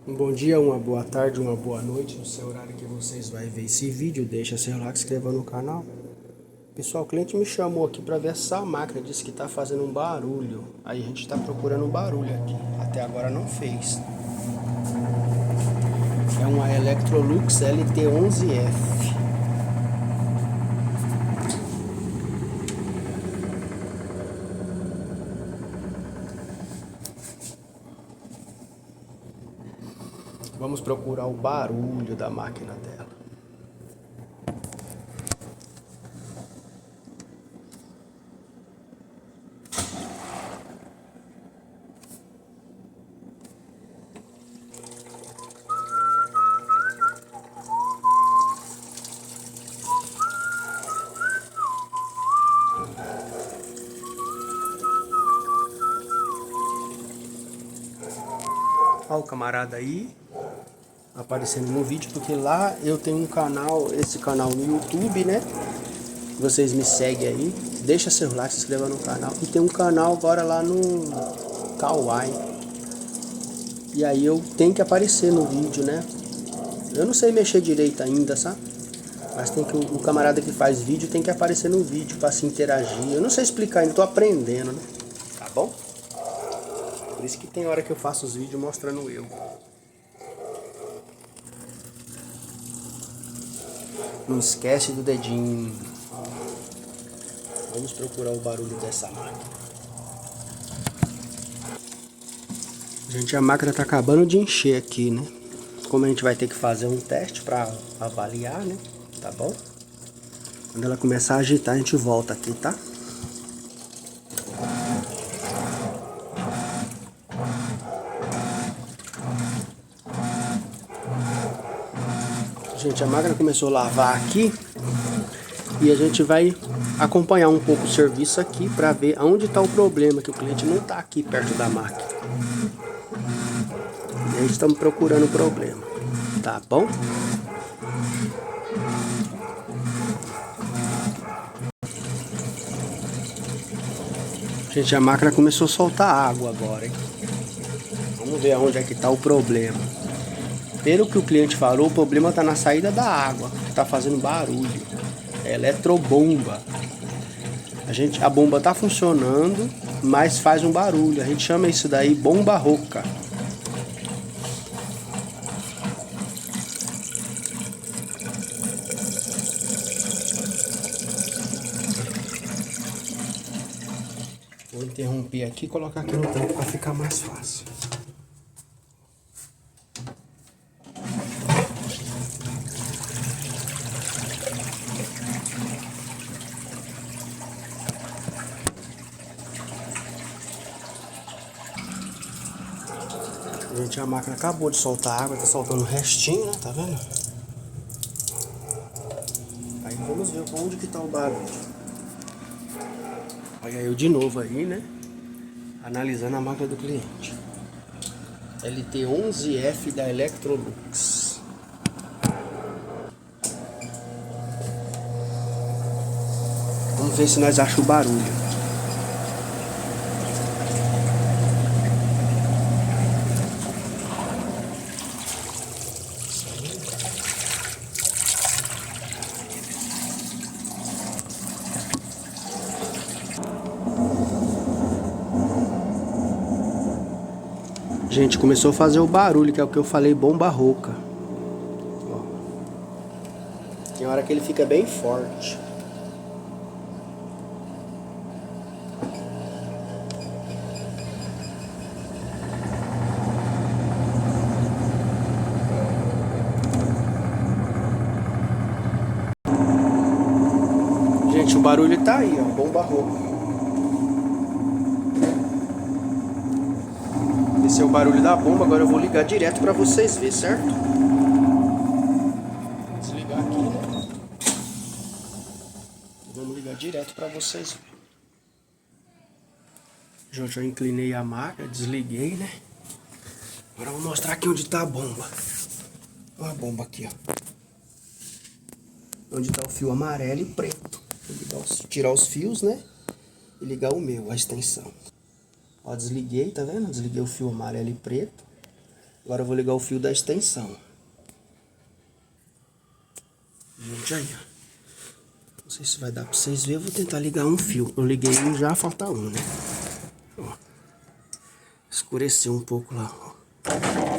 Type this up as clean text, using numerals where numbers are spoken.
Um bom dia, uma boa tarde, uma boa noite, no seu horário que vocês vão ver esse vídeo, deixa seu like, se inscreva no canal. Pessoal, o cliente me chamou aqui para ver essa máquina, disse que está fazendo um barulho. Aí a gente está procurando um barulho aqui, até agora não fez. É uma Electrolux LT11F. Vamos procurar o barulho da máquina dela. Olha o camarada aí aparecendo no vídeo, porque lá eu tenho um canal, esse canal no YouTube, né? Vocês me seguem aí, deixa seu like, se inscreva no canal. E tem um canal agora lá no Kawaii. E aí eu tenho que aparecer no vídeo, né? Eu não sei mexer direito ainda, sabe? Mas tem que o camarada que faz vídeo tem que aparecer no vídeo para se interagir. Eu não sei explicar ainda, tô aprendendo, né? Tá bom? Por isso que tem hora que eu faço os vídeos mostrando eu. Não esquece do dedinho. Vamos procurar o barulho dessa máquina. Gente, a máquina tá acabando de encher aqui, né? Como a gente vai ter que fazer um teste para avaliar, né? Tá bom? Quando ela começar a agitar, a gente volta aqui, tá? Gente, a máquina começou a lavar aqui e a gente vai acompanhar um pouco o serviço aqui para ver aonde está o problema, que o cliente não está aqui perto da máquina. E aí estamos procurando o problema, tá bom? Gente, a máquina começou a soltar água agora, hein? Vamos ver aonde é que está o problema. Pelo que o cliente falou, o problema está na saída da água, que está fazendo barulho. É eletrobomba. A bomba está funcionando, mas faz um barulho. A gente chama isso daí bomba rouca. Vou interromper aqui e colocar aqui no tampo para ficar mais fácil. Gente, a máquina acabou de soltar água, tá soltando o restinho, né? Tá vendo? Aí vamos ver onde que tá o barulho. Olha eu de novo aí, né? Analisando a máquina do cliente. LT11F da Electrolux. Vamos ver se nós achamos o barulho. Gente, começou a fazer o barulho, que é o que eu falei, bomba rouca. Ó. Tem hora que ele fica bem forte. Gente, o barulho tá aí, ó, bomba rouca. Esse é o barulho da bomba, agora eu vou ligar direto pra vocês verem, certo? Vou desligar aqui, né? Vamos ligar direto pra vocês verem. Gente, eu inclinei a máquina, desliguei, né? Agora eu vou mostrar aqui onde tá a bomba. Olha a bomba aqui, ó. Onde tá o fio amarelo e preto. Vou tirar os fios, né? E ligar o meu, a extensão. Ó, desliguei, tá vendo? Desliguei o fio amarelo e preto. Agora eu vou ligar o fio da extensão. Gente, aí, ó. Não sei se vai dar pra vocês verem. Eu vou tentar ligar um fio. Eu liguei um já, falta um, né? Ó. Escureceu um pouco lá, ó.